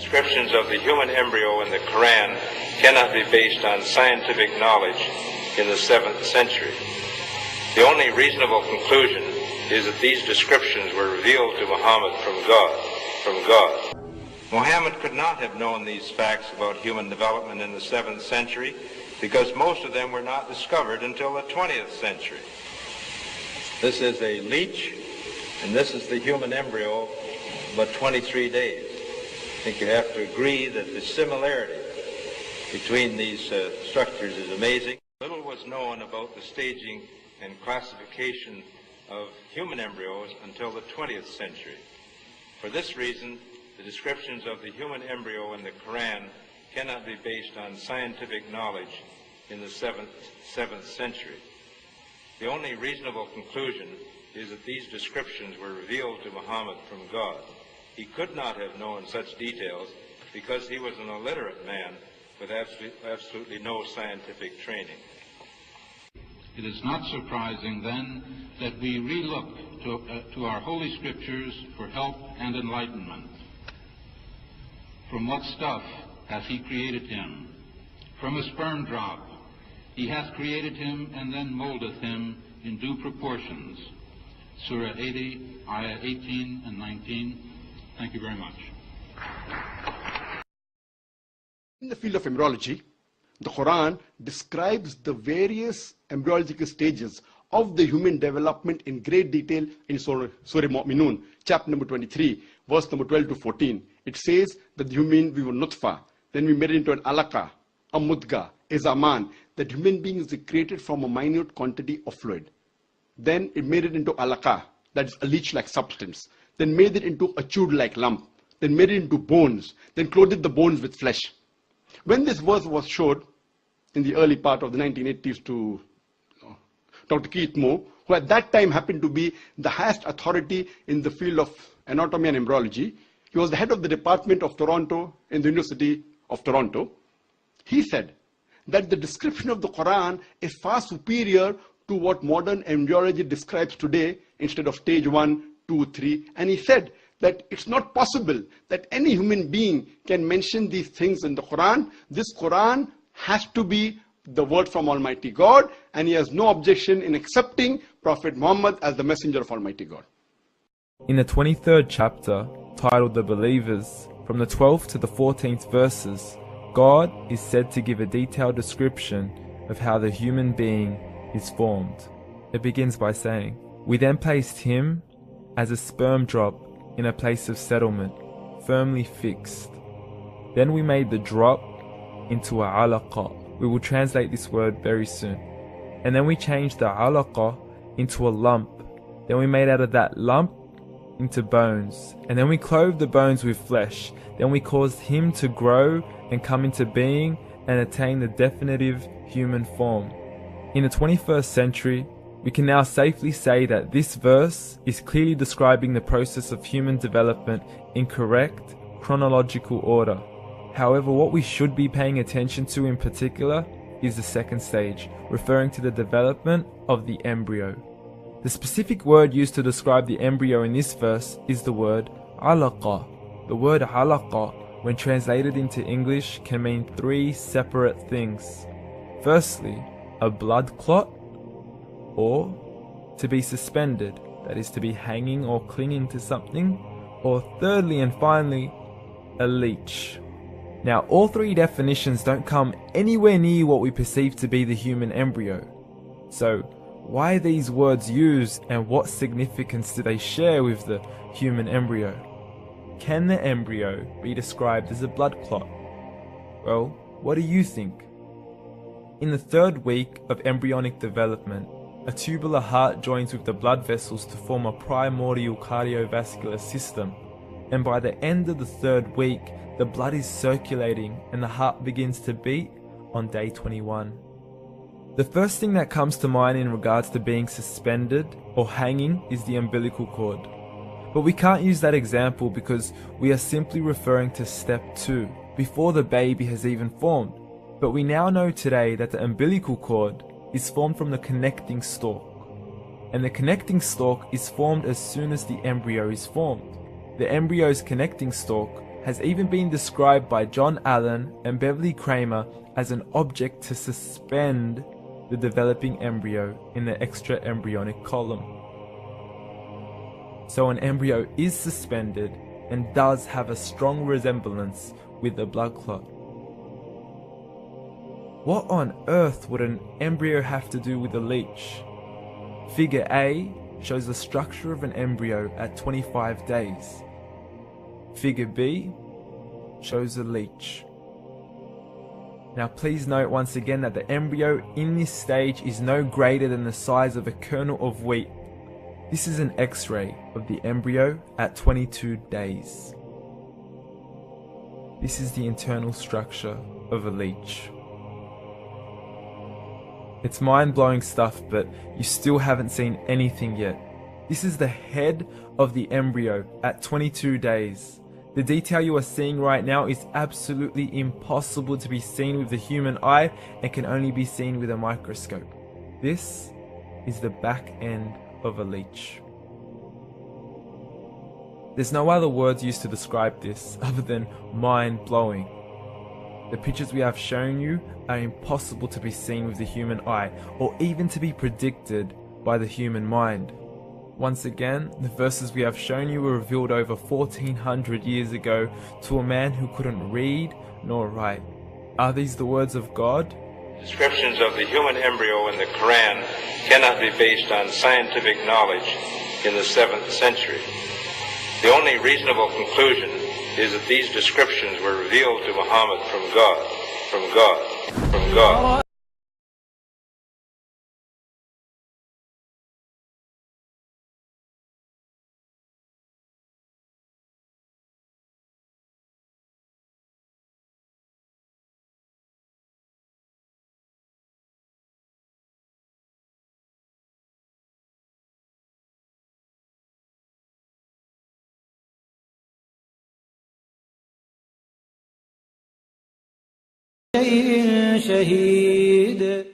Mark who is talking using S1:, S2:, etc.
S1: Descriptions of the human embryo in the Quran cannot be based on scientific knowledge in the 7th century. The only reasonable conclusion is that these descriptions were revealed to Muhammad from God. Muhammad could not have known these facts about human development in the 7th century because most of them were not discovered until the 20th century. This is a leech, and this is the human embryo, but 23 days. I think you have to agree that the similarity between these structures is amazing. Little was known about the staging and classification of human embryos until the 20th century. For this reason, the descriptions of the human embryo in the Quran cannot be based on scientific knowledge in the 7th century. The only reasonable conclusion is that these descriptions were revealed to Muhammad from God. He could not have known such details because he was an illiterate man with absolutely no scientific training.
S2: It is not surprising, then, that we relook to our Holy Scriptures for help and enlightenment. From what stuff hath he created him? From a sperm drop. He hath created him and then moldeth him in due proportions. Surah 80, Ayat 18 and 19. Thank you very much.
S3: In the field of embryology, the Quran describes the various embryological stages of the human development in great detail in Surah Mu'minun, chapter number 23, verse number 12 to 14. It says that the human, we were nutfa, then we made it into an alaqa, a mudghah, a zaman, that human beings are created from a minute quantity of fluid. Then it made it into alaqa, that is a leech-like substance. Then made it into a chewed-like lump. Then made it into bones. Then clothed the bones with flesh. When this verse was showed in the early part of the 1980s to Dr. Keith Moore, who at that time happened to be the highest authority in the field of anatomy and embryology, he was the head of the Department of Toronto in the University of Toronto. He said that the description of the Quran is far superior to what modern embryology describes today instead of stage 1, 2, 3. And he said that it's not possible that any human being can mention these things in the Quran. This Quran has to be the word from Almighty God, and he has no objection in accepting Prophet Muhammad as the messenger of Almighty God.
S4: In the 23rd chapter, titled The Believers, from the 12th to the 14th verses, God is said to give a detailed description of how the human being is formed. It begins by saying, "We then placed him as a sperm drop in a place of settlement, firmly fixed. Then we made the drop into a alaqa." We will translate this word very soon. "And then we changed the alaqa into a lump. Then we made out of that lump into bones. And then we clothed the bones with flesh. Then we caused him to grow and come into being and attain the definitive human form." In the 21st century, we can now safely say that this verse is clearly describing the process of human development in correct chronological order. However, what we should be paying attention to in particular is the second stage, referring to the development of the embryo. The specific word used to describe the embryo in this verse is the word alaqa. The word alaqa, when translated into English, can mean three separate things. Firstly, a blood clot, or to be suspended, that is to be hanging or clinging to something, or thirdly and finally, a leech. Now, all three definitions don't come anywhere near what we perceive to be the human embryo. So, why are these words used, and what significance do they share with the human embryo? Can the embryo be described as a blood clot? Well, what do you think? In the 3rd week of embryonic development, a tubular heart joins with the blood vessels to form a primordial cardiovascular system, and by the end of the 3rd week, the blood is circulating and the heart begins to beat on day 21. The first thing that comes to mind in regards to being suspended or hanging is the umbilical cord. But we can't use that example because we are simply referring to step 2, before the baby has even formed. But we now know today that the umbilical cord is formed from the connecting stalk. And the connecting stalk is formed as soon as the embryo is formed. The embryo's connecting stalk has even been described by John Allen and Beverly Kramer as an object to suspend the developing embryo in the extra-embryonic column. So an embryo is suspended and does have a strong resemblance with a blood clot. What on earth would an embryo have to do with a leech? Figure A shows the structure of an embryo at 25 days. Figure B shows a leech. Now please note once again that the embryo in this stage is no greater than the size of a kernel of wheat. This is an X-ray of the embryo at 22 days. This is the internal structure of a leech. It's mind-blowing stuff, but you still haven't seen anything yet. This is the head of the embryo at 22 days. The detail you are seeing right now is absolutely impossible to be seen with the human eye and can only be seen with a microscope. This is the back end of a leech. There's no other words used to describe this other than mind-blowing. The pictures we have shown you are impossible to be seen with the human eye or even to be predicted by the human mind. Once again, the verses we have shown you were revealed over 1400 years ago to a man who couldn't read nor write. Are these the words of God?
S1: Descriptions of the human embryo in the Quran cannot be based on scientific knowledge in the 7th century. The only reasonable conclusion is that these descriptions were revealed to Muhammad from God.
S5: شيء شهيد